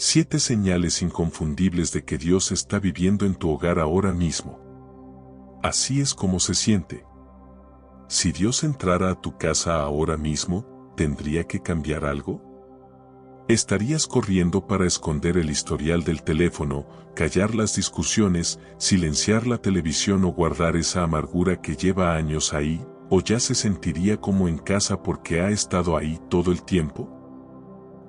7 señales inconfundibles de que Dios está viviendo en tu hogar ahora mismo. Así es como se siente. Si Dios entrara a tu casa ahora mismo, ¿tendría que cambiar algo? ¿Estarías corriendo para esconder el historial del teléfono, callar las discusiones, silenciar la televisión o guardar esa amargura que lleva años ahí, o ya se sentiría como en casa porque ha estado ahí todo el tiempo?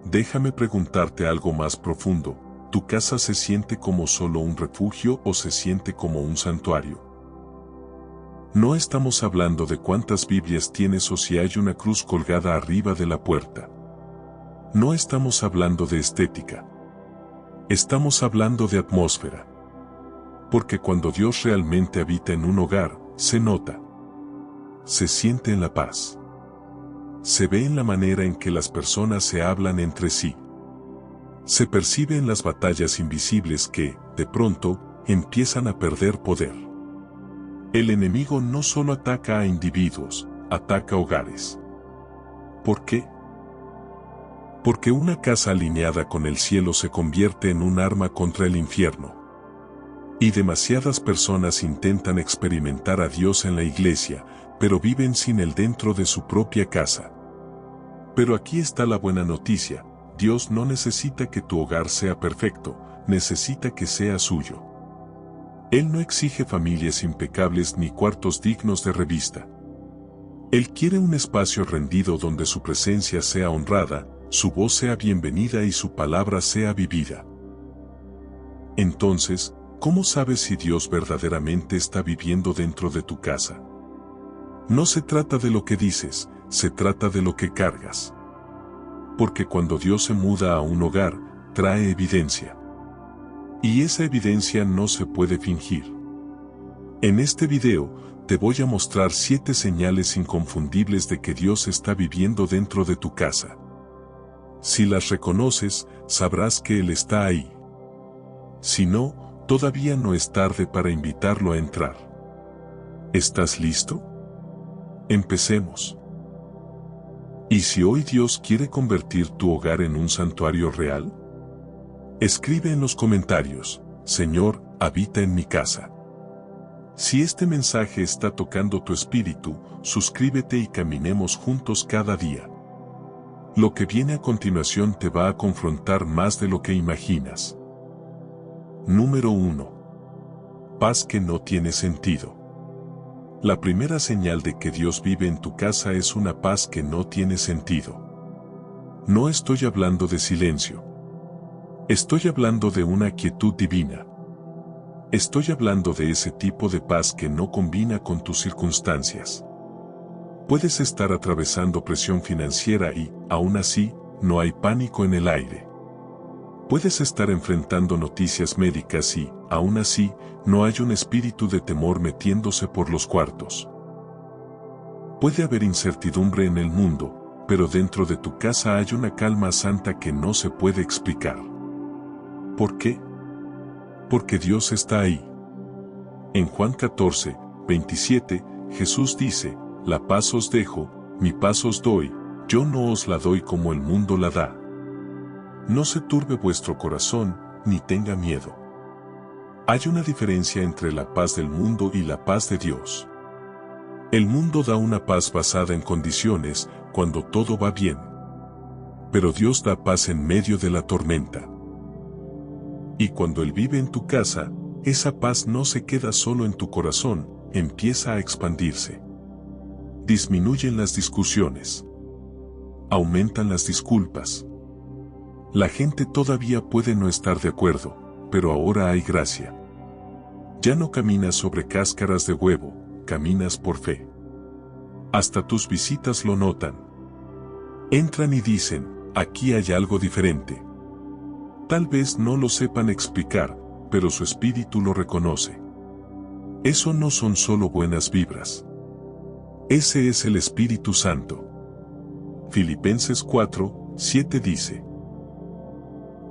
Déjame preguntarte algo más profundo. ¿Tu casa se siente como solo un refugio o se siente como un santuario? No estamos hablando de cuántas Biblias tienes o si hay una cruz colgada arriba de la puerta. No estamos hablando de estética. Estamos hablando de atmósfera. Porque cuando Dios realmente habita en un hogar, se nota. Se siente en la paz. Se ve en la manera en que las personas se hablan entre sí. Se percibe en las batallas invisibles que, de pronto, empiezan a perder poder. El enemigo no solo ataca a individuos, ataca hogares. ¿Por qué? Porque una casa alineada con el cielo se convierte en un arma contra el infierno. Y demasiadas personas intentan experimentar a Dios en la iglesia, pero viven sin Él dentro de su propia casa. Pero aquí está la buena noticia: Dios no necesita que tu hogar sea perfecto, necesita que sea suyo. Él no exige familias impecables ni cuartos dignos de revista. Él quiere un espacio rendido donde su presencia sea honrada, su voz sea bienvenida y su palabra sea vivida. Entonces, ¿cómo sabes si Dios verdaderamente está viviendo dentro de tu casa? No se trata de lo que dices, se trata de lo que cargas. Porque cuando Dios se muda a un hogar, trae evidencia. Y esa evidencia no se puede fingir. En este video, te voy a mostrar 7 señales inconfundibles de que Dios está viviendo dentro de tu casa. Si las reconoces, sabrás que Él está ahí. Si no, todavía no es tarde para invitarlo a entrar. ¿Estás listo? Empecemos. ¿Y si hoy Dios quiere convertir tu hogar en un santuario real? Escribe en los comentarios: Señor, habita en mi casa. Si este mensaje está tocando tu espíritu, suscríbete y caminemos juntos cada día. Lo que viene a continuación te va a confrontar más de lo que imaginas. Número 1. Paz que no tiene sentido. La primera señal de que Dios vive en tu casa es una paz que no tiene sentido. No estoy hablando de silencio. Estoy hablando de una quietud divina. Estoy hablando de ese tipo de paz que no combina con tus circunstancias. Puedes estar atravesando presión financiera y, aún así, no hay pánico en el aire. Puedes estar enfrentando noticias médicas y, aún así, no hay un espíritu de temor metiéndose por los cuartos. Puede haber incertidumbre en el mundo, pero dentro de tu casa hay una calma santa que no se puede explicar. ¿Por qué? Porque Dios está ahí. En Juan 14, 27, Jesús dice: La paz os dejo, mi paz os doy, yo no os la doy como el mundo la da. No se turbe vuestro corazón, ni tenga miedo. Hay una diferencia entre la paz del mundo y la paz de Dios. El mundo da una paz basada en condiciones, cuando todo va bien. Pero Dios da paz en medio de la tormenta. Y cuando Él vive en tu casa, esa paz no se queda solo en tu corazón, empieza a expandirse. Disminuyen las discusiones. Aumentan las disculpas. La gente todavía puede no estar de acuerdo, pero ahora hay gracia. Ya no caminas sobre cáscaras de huevo, caminas por fe. Hasta tus visitas lo notan. Entran y dicen: aquí hay algo diferente. Tal vez no lo sepan explicar, pero su espíritu lo reconoce. Eso no son solo buenas vibras. Ese es el Espíritu Santo. Filipenses 4, 7 dice: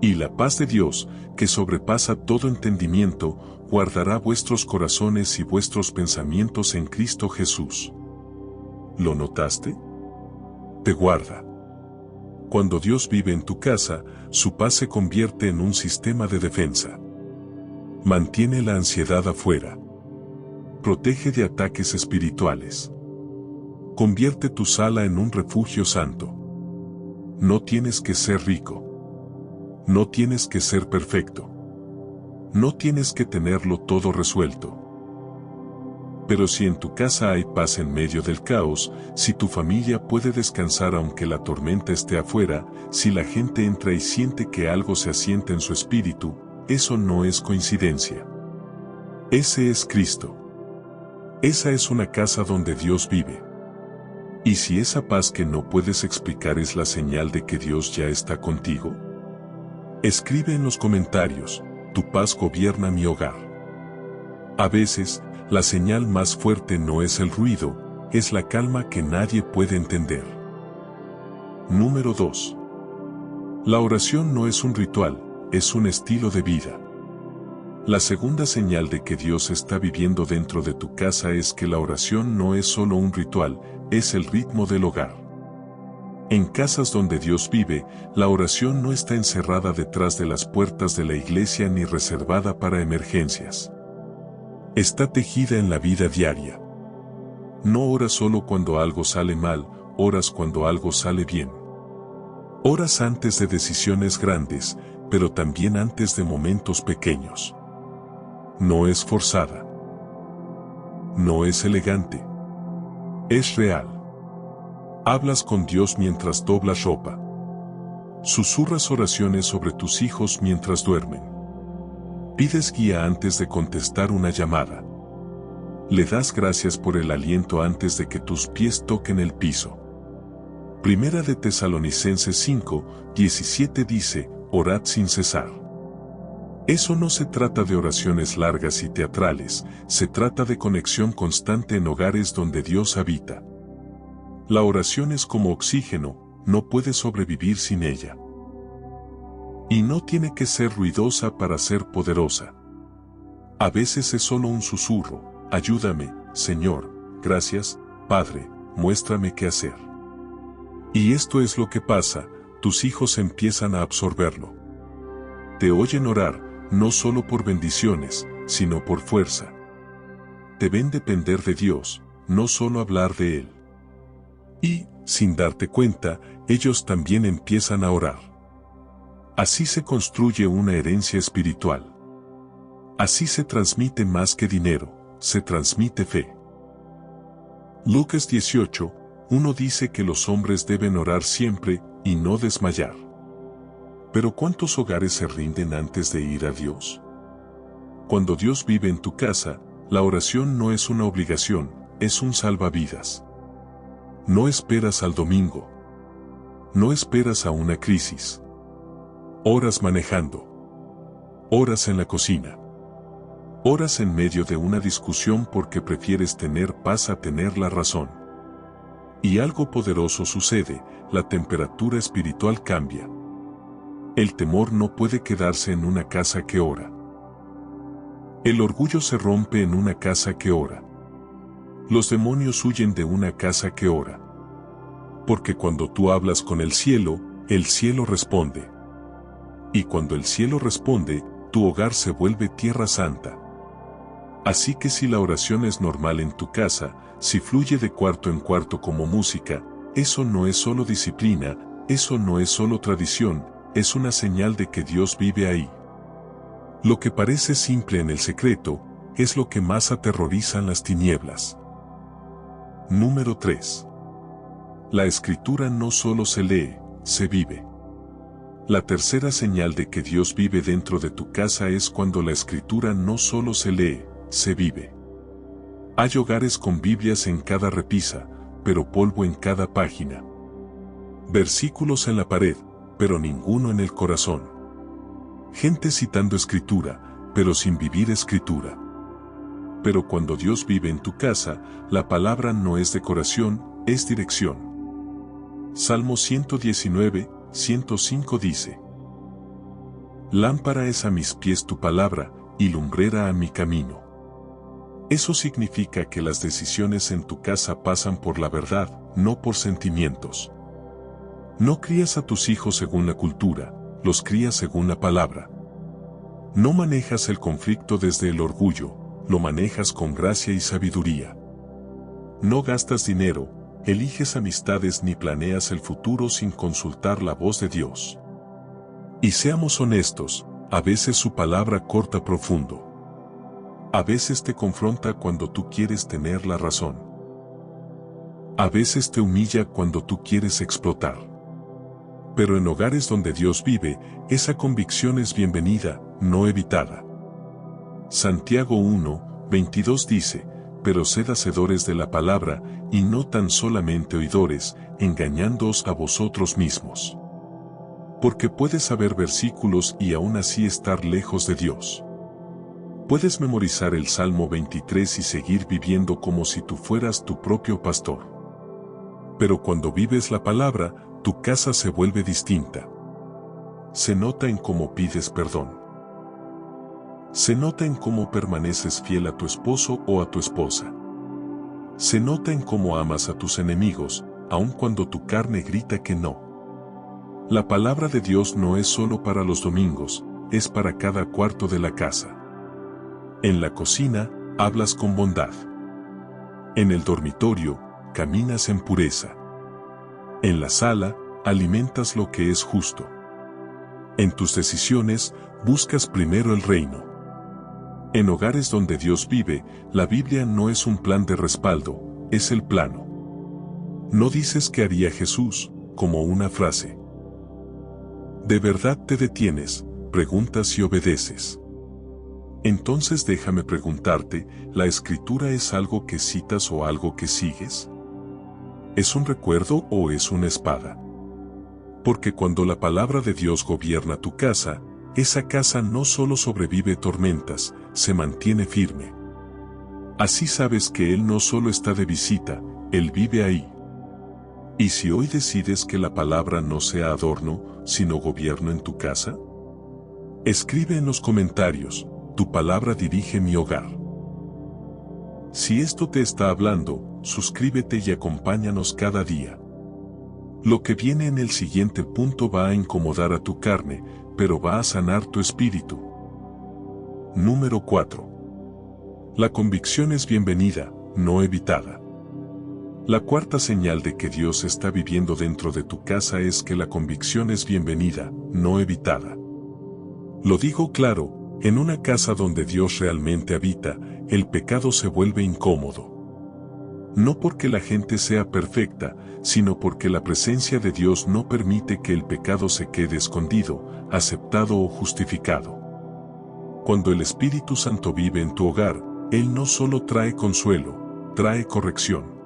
Y la paz de Dios, que sobrepasa todo entendimiento, guardará vuestros corazones y vuestros pensamientos en Cristo Jesús. ¿Lo notaste? Te guarda. Cuando Dios vive en tu casa, su paz se convierte en un sistema de defensa. Mantiene la ansiedad afuera. Protege de ataques espirituales. Convierte tu sala en un refugio santo. No tienes que ser rico. No tienes que ser perfecto. No tienes que tenerlo todo resuelto. Pero si en tu casa hay paz en medio del caos, si tu familia puede descansar aunque la tormenta esté afuera, si la gente entra y siente que algo se asienta en su espíritu, eso no es coincidencia. Ese es Cristo. Esa es una casa donde Dios vive. ¿Y si esa paz que no puedes explicar es la señal de que Dios ya está contigo? Escribe en los comentarios, tu paz gobierna mi hogar. A veces, la señal más fuerte no es el ruido, es la calma que nadie puede entender. Número 2. La oración no es un ritual, es un estilo de vida. La segunda señal de que Dios está viviendo dentro de tu casa es que la oración no es solo un ritual, es el ritmo del hogar. En casas donde Dios vive, la oración no está encerrada detrás de las puertas de la iglesia ni reservada para emergencias. Está tejida en la vida diaria. No oras solo cuando algo sale mal, oras cuando algo sale bien. Oras antes de decisiones grandes, pero también antes de momentos pequeños. No es forzada. No es elegante. Es real. Hablas con Dios mientras doblas ropa. Susurras oraciones sobre tus hijos mientras duermen. Pides guía antes de contestar una llamada. Le das gracias por el aliento antes de que tus pies toquen el piso. Primera de Tesalonicenses 5:17 dice, orad sin cesar. Eso no se trata de oraciones largas y teatrales, se trata de conexión constante en hogares donde Dios habita. La oración es como oxígeno, no puedes sobrevivir sin ella. Y no tiene que ser ruidosa para ser poderosa. A veces es solo un susurro, ayúdame, Señor, gracias, Padre, muéstrame qué hacer. Y esto es lo que pasa, tus hijos empiezan a absorberlo. Te oyen orar, no solo por bendiciones, sino por fuerza. Te ven depender de Dios, no solo hablar de Él. Y, sin darte cuenta, ellos también empiezan a orar. Así se construye una herencia espiritual. Así se transmite más que dinero, se transmite fe. Lucas 18:1 dice que los hombres deben orar siempre y no desmayar. Pero ¿cuántos hogares se rinden antes de ir a Dios? Cuando Dios vive en tu casa, la oración no es una obligación, es un salvavidas. No esperas al domingo. No esperas a una crisis. Oras manejando. Oras en la cocina. Oras en medio de una discusión porque prefieres tener paz a tener la razón. Y algo poderoso sucede, la temperatura espiritual cambia. El temor no puede quedarse en una casa que ora. El orgullo se rompe en una casa que ora. Los demonios huyen de una casa que ora. Porque cuando tú hablas con el cielo responde. Y cuando el cielo responde, tu hogar se vuelve tierra santa. Así que si la oración es normal en tu casa, si fluye de cuarto en cuarto como música, eso no es solo disciplina, eso no es solo tradición, es una señal de que Dios vive ahí. Lo que parece simple en el secreto, es lo que más aterroriza en las tinieblas. Número 3. La escritura no solo se lee, se vive. La tercera señal de que Dios vive dentro de tu casa es cuando la escritura no solo se lee, se vive. Hay hogares con Biblias en cada repisa, pero polvo en cada página. Versículos en la pared, pero ninguno en el corazón. Gente citando escritura, pero sin vivir escritura. Pero cuando Dios vive en tu casa, la palabra no es decoración, es dirección. Salmo 119:105 dice: Lámpara es a mis pies tu palabra, y lumbrera a mi camino. Eso significa que las decisiones en tu casa pasan por la verdad, no por sentimientos. No crías a tus hijos según la cultura, los crías según la palabra. No manejas el conflicto desde el orgullo, lo manejas con gracia y sabiduría. No gastas dinero, eliges amistades ni planeas el futuro sin consultar la voz de Dios. Y seamos honestos, a veces su palabra corta profundo. A veces te confronta cuando tú quieres tener la razón. A veces te humilla cuando tú quieres explotar. Pero en hogares donde Dios vive, esa convicción es bienvenida, no evitada. Santiago 1:22 dice, pero sed hacedores de la palabra, y no tan solamente oidores, engañándoos a vosotros mismos. Porque puedes saber versículos y aún así estar lejos de Dios. Puedes memorizar el Salmo 23 y seguir viviendo como si tú fueras tu propio pastor. Pero cuando vives la palabra, tu casa se vuelve distinta. Se nota en cómo pides perdón. Se nota en cómo permaneces fiel a tu esposo o a tu esposa. Se nota en cómo amas a tus enemigos, aun cuando tu carne grita que no. La palabra de Dios no es solo para los domingos, es para cada cuarto de la casa. En la cocina, hablas con bondad. En el dormitorio, caminas en pureza. En la sala, alimentas lo que es justo. En tus decisiones, buscas primero el reino. En hogares donde Dios vive, la Biblia no es un plan de respaldo, es el plano. No dices que haría Jesús, como una frase. ¿De verdad te detienes, preguntas y obedeces? Entonces déjame preguntarte, ¿la Escritura es algo que citas o algo que sigues? ¿Es un recuerdo o es una espada? Porque cuando la palabra de Dios gobierna tu casa, esa casa no solo sobrevive tormentas, se mantiene firme. Así sabes que Él no solo está de visita, Él vive ahí. ¿Y si hoy decides que la palabra no sea adorno, sino gobierno en tu casa? Escribe en los comentarios, tu palabra dirige mi hogar. Si esto te está hablando, suscríbete y acompáñanos cada día. Lo que viene en el siguiente punto va a incomodar a tu carne, pero va a sanar tu espíritu. Número 4. La convicción es bienvenida, no evitada. La cuarta señal de que Dios está viviendo dentro de tu casa es que la convicción es bienvenida, no evitada. Lo digo claro, en una casa donde Dios realmente habita, el pecado se vuelve incómodo. No porque la gente sea perfecta, sino porque la presencia de Dios no permite que el pecado se quede escondido, aceptado o justificado. Cuando el Espíritu Santo vive en tu hogar, Él no solo trae consuelo, trae corrección.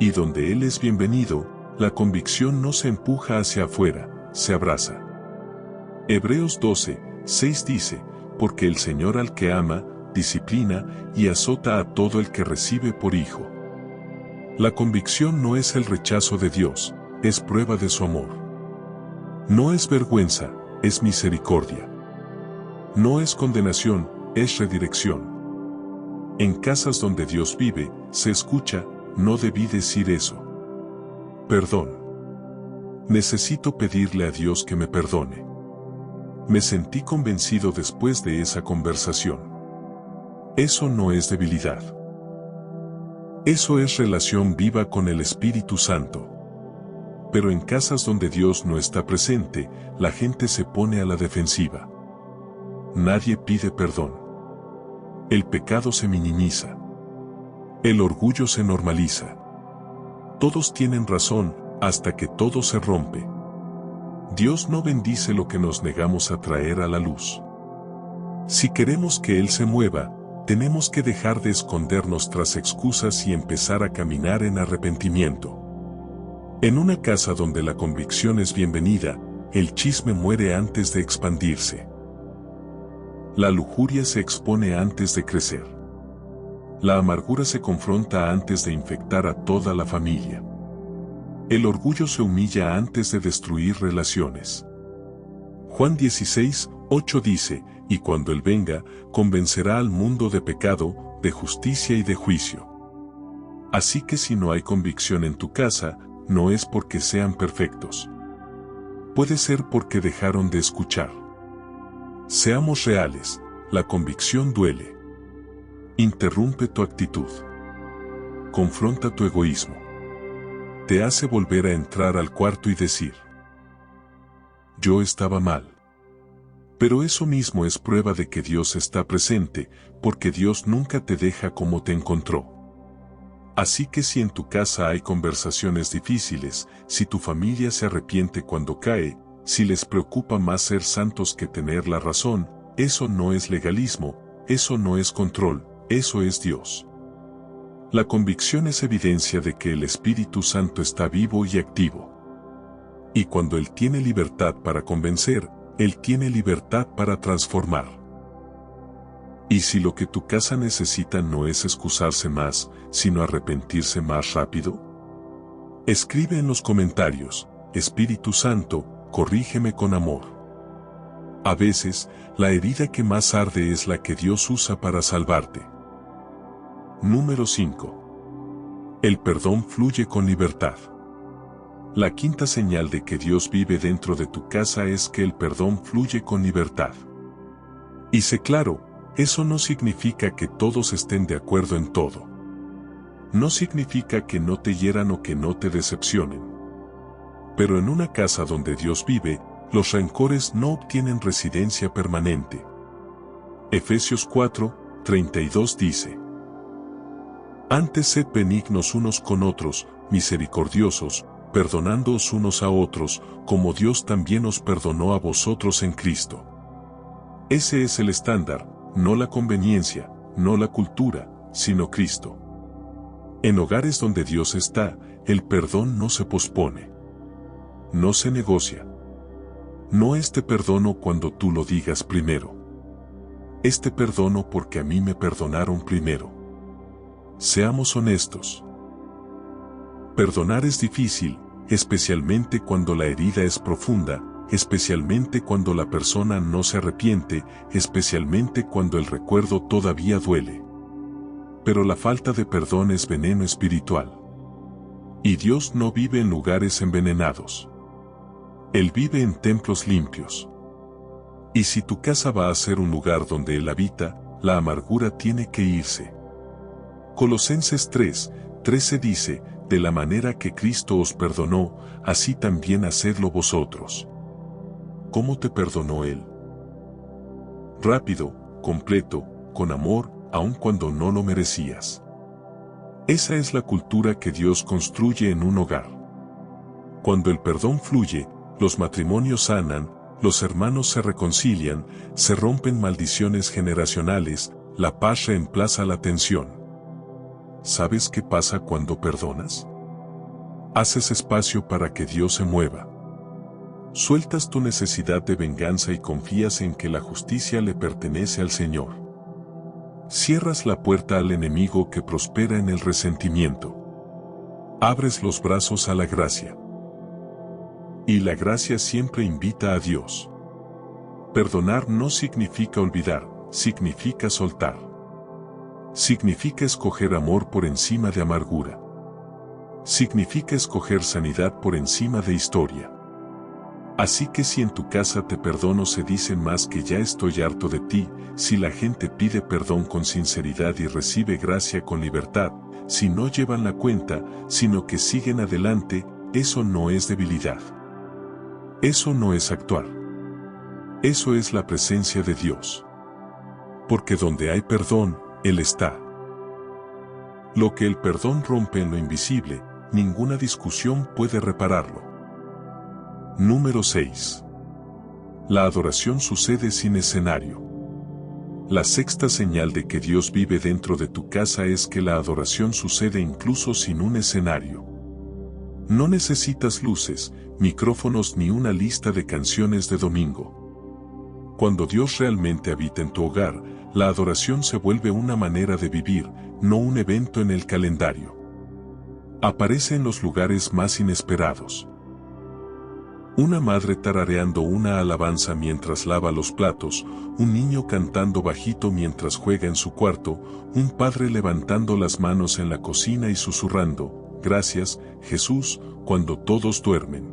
Y donde Él es bienvenido, la convicción no se empuja hacia afuera, se abraza. Hebreos 12:6 dice, porque el Señor al que ama, disciplina y azota a todo el que recibe por hijo. La convicción no es el rechazo de Dios, es prueba de su amor. No es vergüenza, es misericordia. No es condenación, es redirección. En casas donde Dios vive, se escucha, no debí decir eso. Perdón. Necesito pedirle a Dios que me perdone. Me sentí convencido después de esa conversación. Eso no es debilidad. Eso es relación viva con el Espíritu Santo. Pero en casas donde Dios no está presente, la gente se pone a la defensiva. Nadie pide perdón. El pecado se minimiza. El orgullo se normaliza. Todos tienen razón, hasta que todo se rompe. Dios no bendice lo que nos negamos a traer a la luz. Si queremos que Él se mueva, tenemos que dejar de escondernos tras excusas y empezar a caminar en arrepentimiento. En una casa donde la convicción es bienvenida, el chisme muere antes de expandirse. La lujuria se expone antes de crecer. La amargura se confronta antes de infectar a toda la familia. El orgullo se humilla antes de destruir relaciones. Juan 16:8 dice, y cuando Él venga, convencerá al mundo de pecado, de justicia y de juicio. Así que si no hay convicción en tu casa, no es porque sean perfectos. Puede ser porque dejaron de escuchar. Seamos reales, la convicción duele. Interrumpe tu actitud. Confronta tu egoísmo. Te hace volver a entrar al cuarto y decir: yo estaba mal. Pero eso mismo es prueba de que Dios está presente, porque Dios nunca te deja como te encontró. Así que si en tu casa hay conversaciones difíciles, si tu familia se arrepiente cuando cae, si les preocupa más ser santos que tener la razón, eso no es legalismo, eso no es control, eso es Dios. La convicción es evidencia de que el Espíritu Santo está vivo y activo. Y cuando Él tiene libertad para convencer, Él tiene libertad para transformar. Y si lo que tu casa necesita no es excusarse más, sino arrepentirse más rápido, escribe en los comentarios: Espíritu Santo, corrígeme con amor. A veces, la herida que más arde es la que Dios usa para salvarte. Número 5. El perdón fluye con libertad. La quinta señal de que Dios vive dentro de tu casa es que el perdón fluye con libertad. Y sé claro, eso no significa que todos estén de acuerdo en todo. No significa que no te hieran o que no te decepcionen. Pero en una casa donde Dios vive, los rencores no obtienen residencia permanente. Efesios 4:32 dice: antes sed benignos unos con otros, misericordiosos, perdonándoos unos a otros, como Dios también os perdonó a vosotros en Cristo. Ese es el estándar, no la conveniencia, no la cultura, sino Cristo. En hogares donde Dios está, el perdón no se pospone. No se negocia. No te perdono cuando tú lo digas primero. Te perdono porque a mí me perdonaron primero. Seamos honestos. Perdonar es difícil, especialmente cuando la herida es profunda, especialmente cuando la persona no se arrepiente, especialmente cuando el recuerdo todavía duele. Pero la falta de perdón es veneno espiritual. Y Dios no vive en lugares envenenados. Él vive en templos limpios. Y si tu casa va a ser un lugar donde Él habita, la amargura tiene que irse. Colosenses 3:13 dice: de la manera que Cristo os perdonó, así también hacedlo vosotros. ¿Cómo te perdonó Él? Rápido, completo, con amor, aun cuando no lo merecías. Esa es la cultura que Dios construye en un hogar. Cuando el perdón fluye, los matrimonios sanan, los hermanos se reconcilian, se rompen maldiciones generacionales, la paz reemplaza la tensión. ¿Sabes qué pasa cuando perdonas? Haces espacio para que Dios se mueva. Sueltas tu necesidad de venganza y confías en que la justicia le pertenece al Señor. Cierras la puerta al enemigo que prospera en el resentimiento. Abres los brazos a la gracia. Y la gracia siempre invita a Dios. Perdonar no significa olvidar, significa soltar. Significa escoger amor por encima de amargura. Significa escoger sanidad por encima de historia. Así que si en tu casa te perdono se dice más que ya estoy harto de ti, si la gente pide perdón con sinceridad y recibe gracia con libertad, si no llevan la cuenta, sino que siguen adelante, eso no es debilidad. Eso no es actuar. Eso es la presencia de Dios. Porque donde hay perdón, Él está. Lo que el perdón rompe en lo invisible, ninguna discusión puede repararlo. Número 6. La adoración sucede sin escenario. La sexta señal de que Dios vive dentro de tu casa es que la adoración sucede incluso sin un escenario. No necesitas luces, micrófonos ni una lista de canciones de domingo. Cuando Dios realmente habita en tu hogar, la adoración se vuelve una manera de vivir, no un evento en el calendario. Aparece en los lugares más inesperados. Una madre tarareando una alabanza mientras lava los platos, un niño cantando bajito mientras juega en su cuarto, un padre levantando las manos en la cocina y susurrando: gracias, Jesús, cuando todos duermen.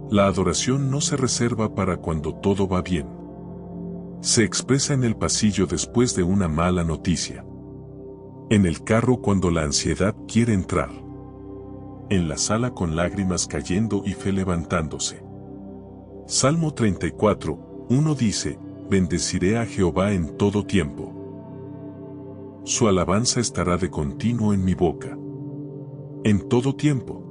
La adoración no se reserva para cuando todo va bien. Se expresa en el pasillo después de una mala noticia. En el carro cuando la ansiedad quiere entrar. En la sala con lágrimas cayendo y fe levantándose. Salmo 34, 1 dice, bendeciré a Jehová en todo tiempo. Su alabanza estará de continuo en mi boca. En todo tiempo.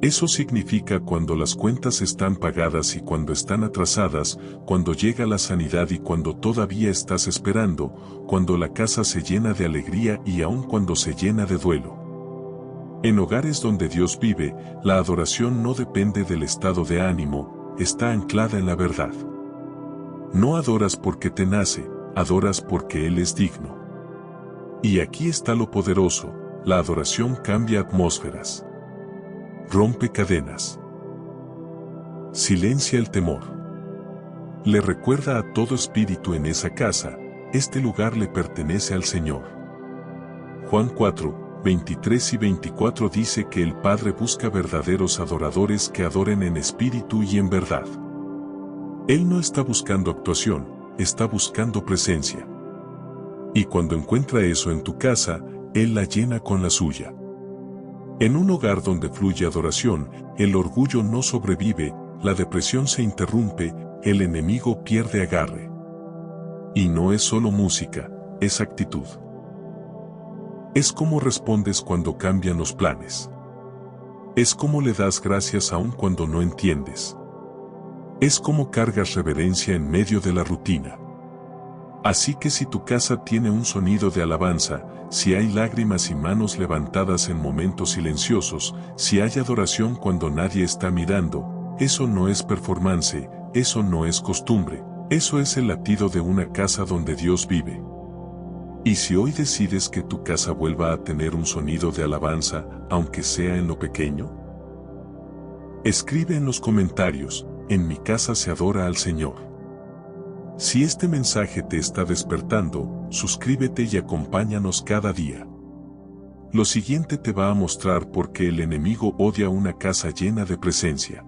Eso significa cuando las cuentas están pagadas y cuando están atrasadas, cuando llega la sanidad y cuando todavía estás esperando, cuando la casa se llena de alegría y aun cuando se llena de duelo. En hogares donde Dios vive, la adoración no depende del estado de ánimo, está anclada en la verdad. No adoras porque te nace, adoras porque Él es digno. Y aquí está lo poderoso, la adoración cambia atmósferas. Rompe cadenas. Silencia el temor. Le recuerda a todo espíritu en esa casa, este lugar le pertenece al Señor. Juan 4, 23 y 24 dice que el Padre busca verdaderos adoradores que adoren en espíritu y en verdad. Él no está buscando actuación, está buscando presencia. Y cuando encuentra eso en tu casa, Él la llena con la suya. En un hogar donde fluye adoración, el orgullo no sobrevive, la depresión se interrumpe, el enemigo pierde agarre. Y no es solo música, es actitud. Es cómo respondes cuando cambian los planes. Es cómo le das gracias aun cuando no entiendes. Es cómo cargas reverencia en medio de la rutina. Así que si tu casa tiene un sonido de alabanza, si hay lágrimas y manos levantadas en momentos silenciosos, si hay adoración cuando nadie está mirando, eso no es performance, eso no es costumbre, eso es el latido de una casa donde Dios vive. Y si hoy decides que tu casa vuelva a tener un sonido de alabanza, aunque sea en lo pequeño, escribe en los comentarios, en mi casa se adora al Señor. Si este mensaje te está despertando, suscríbete y acompáñanos cada día. Lo siguiente te va a mostrar por qué el enemigo odia una casa llena de presencia.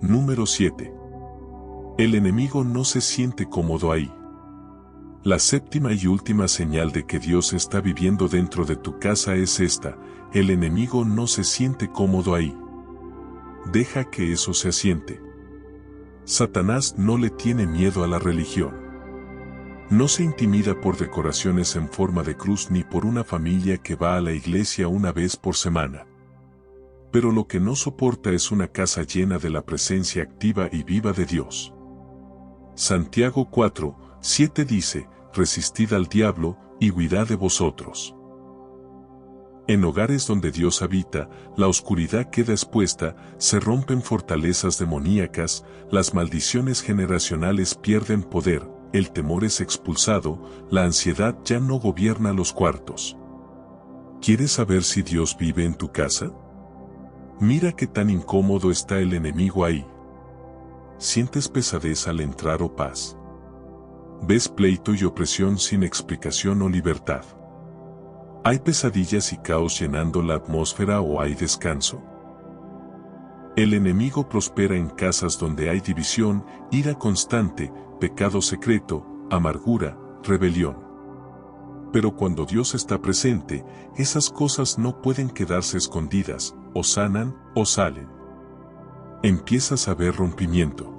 Número 7. El enemigo no se siente cómodo ahí. La séptima y última señal de que Dios está viviendo dentro de tu casa es esta: el enemigo no se siente cómodo ahí. Deja que eso se asiente. Satanás no le tiene miedo a la religión. No se intimida por decoraciones en forma de cruz ni por una familia que va a la iglesia una vez por semana. Pero lo que no soporta es una casa llena de la presencia activa y viva de Dios. Santiago 4, 7 dice, resistid al diablo, y huirá de vosotros. En hogares donde Dios habita, la oscuridad queda expuesta, se rompen fortalezas demoníacas, las maldiciones generacionales pierden poder, el temor es expulsado, la ansiedad ya no gobierna los cuartos. ¿Quieres saber si Dios vive en tu casa? Mira qué tan incómodo está el enemigo ahí. ¿Sientes pesadez al entrar o paz? ¿Ves pleito y opresión sin explicación o libertad? ¿Hay pesadillas y caos llenando la atmósfera o hay descanso? El enemigo prospera en casas donde hay división, ira constante, pecado secreto, amargura, rebelión. Pero cuando Dios está presente, esas cosas no pueden quedarse escondidas, o sanan, o salen. Empiezas a ver rompimiento.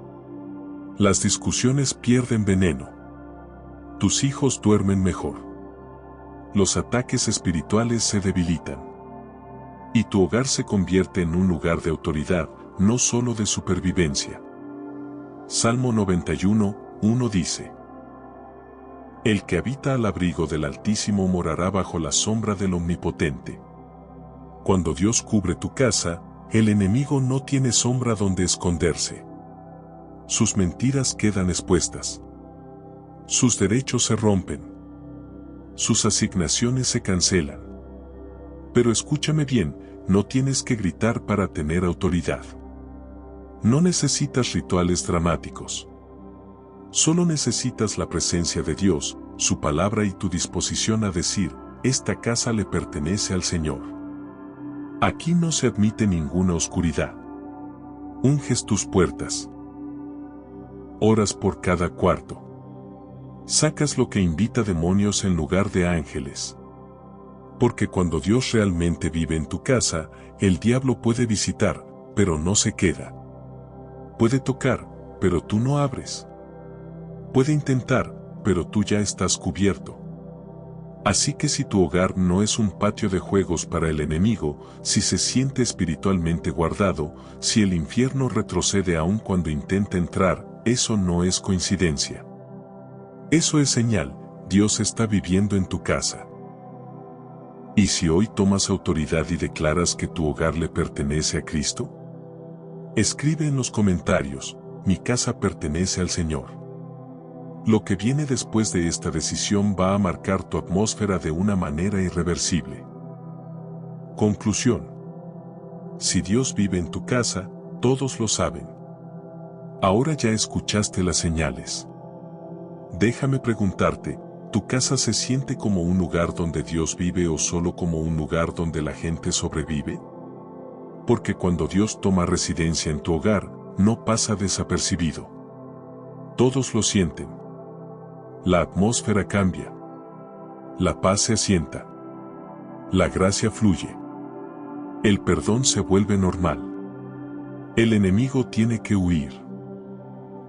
Las discusiones pierden veneno. Tus hijos duermen mejor. Los ataques espirituales se debilitan. Y tu hogar se convierte en un lugar de autoridad, no solo de supervivencia. Salmo 91, 1 dice: El que habita al abrigo del Altísimo morará bajo la sombra del Omnipotente. Cuando Dios cubre tu casa, el enemigo no tiene sombra donde esconderse. Sus mentiras quedan expuestas. Sus derechos se rompen. Sus asignaciones se cancelan. Pero escúchame bien, no tienes que gritar para tener autoridad. No necesitas rituales dramáticos. Solo necesitas la presencia de Dios, su palabra y tu disposición a decir, esta casa le pertenece al Señor. Aquí no se admite ninguna oscuridad. Unges tus puertas. Oras por cada cuarto. Sacas lo que invita demonios en lugar de ángeles. Porque cuando Dios realmente vive en tu casa, el diablo puede visitar, pero no se queda. Puede tocar, pero tú no abres. Puede intentar, pero tú ya estás cubierto. Así que si tu hogar no es un patio de juegos para el enemigo, si se siente espiritualmente guardado, si el infierno retrocede aún cuando intenta entrar, eso no es coincidencia. Eso es señal, Dios está viviendo en tu casa. ¿Y si hoy tomas autoridad y declaras que tu hogar le pertenece a Cristo? Escribe en los comentarios, mi casa pertenece al Señor. Lo que viene después de esta decisión va a marcar tu atmósfera de una manera irreversible. Conclusión. Si Dios vive en tu casa, todos lo saben. Ahora ya escuchaste las señales. Déjame preguntarte, ¿tu casa se siente como un lugar donde Dios vive o solo como un lugar donde la gente sobrevive? Porque cuando Dios toma residencia en tu hogar, no pasa desapercibido. Todos lo sienten. La atmósfera cambia. La paz se asienta. La gracia fluye. El perdón se vuelve normal. El enemigo tiene que huir.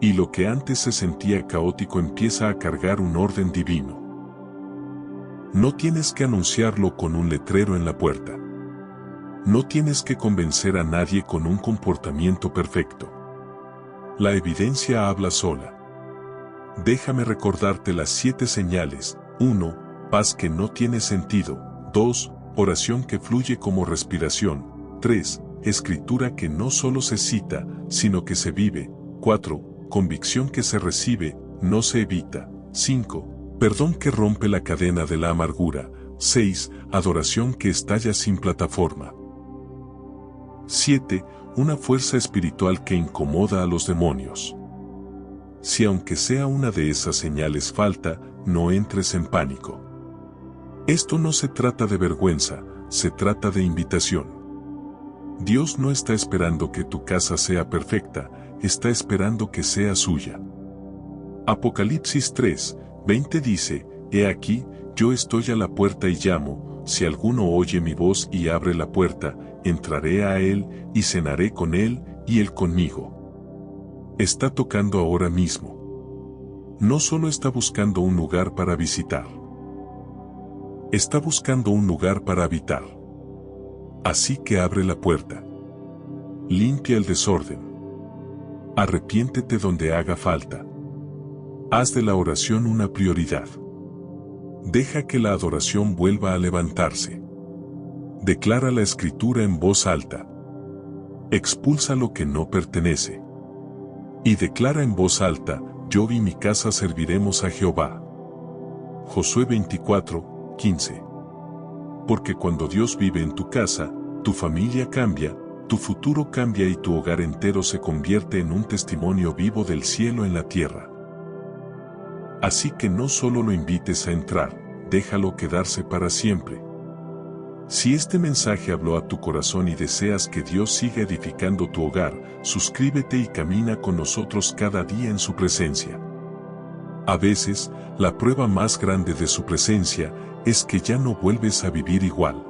Y lo que antes se sentía caótico empieza a cargar un orden divino. No tienes que anunciarlo con un letrero en la puerta. No tienes que convencer a nadie con un comportamiento perfecto. La evidencia habla sola. Déjame recordarte las 7 señales. 1. Paz que no tiene sentido. 2. Oración que fluye como respiración. 3. Escritura que no solo se cita, sino que se vive. 4. Convicción que se recibe, no se evita. 5. Perdón que rompe la cadena de la amargura. 6. Adoración que estalla sin plataforma. 7. Una fuerza espiritual que incomoda a los demonios. Si aunque sea una de esas señales falta, no entres en pánico. Esto no se trata de vergüenza, se trata de invitación. Dios no está esperando que tu casa sea perfecta, está esperando que sea suya. Apocalipsis 3:20 dice, He aquí, yo estoy a la puerta y llamo, si alguno oye mi voz y abre la puerta, entraré a él y cenaré con él y él conmigo. Está tocando ahora mismo. No solo está buscando un lugar para visitar. Está buscando un lugar para habitar. Así que abre la puerta. Limpia el desorden. Arrepiéntete donde haga falta. Haz de la oración una prioridad. Deja que la adoración vuelva a levantarse. Declara la escritura en voz alta. Expulsa lo que no pertenece. Y declara en voz alta, yo y mi casa serviremos a Jehová. Josué 24:15. Porque cuando Dios vive en tu casa, tu familia cambia, tu futuro cambia y tu hogar entero se convierte en un testimonio vivo del cielo en la tierra. Así que no solo lo invites a entrar, déjalo quedarse para siempre. Si este mensaje habló a tu corazón y deseas que Dios siga edificando tu hogar, suscríbete y camina con nosotros cada día en su presencia. A veces, la prueba más grande de su presencia es que ya no vuelves a vivir igual.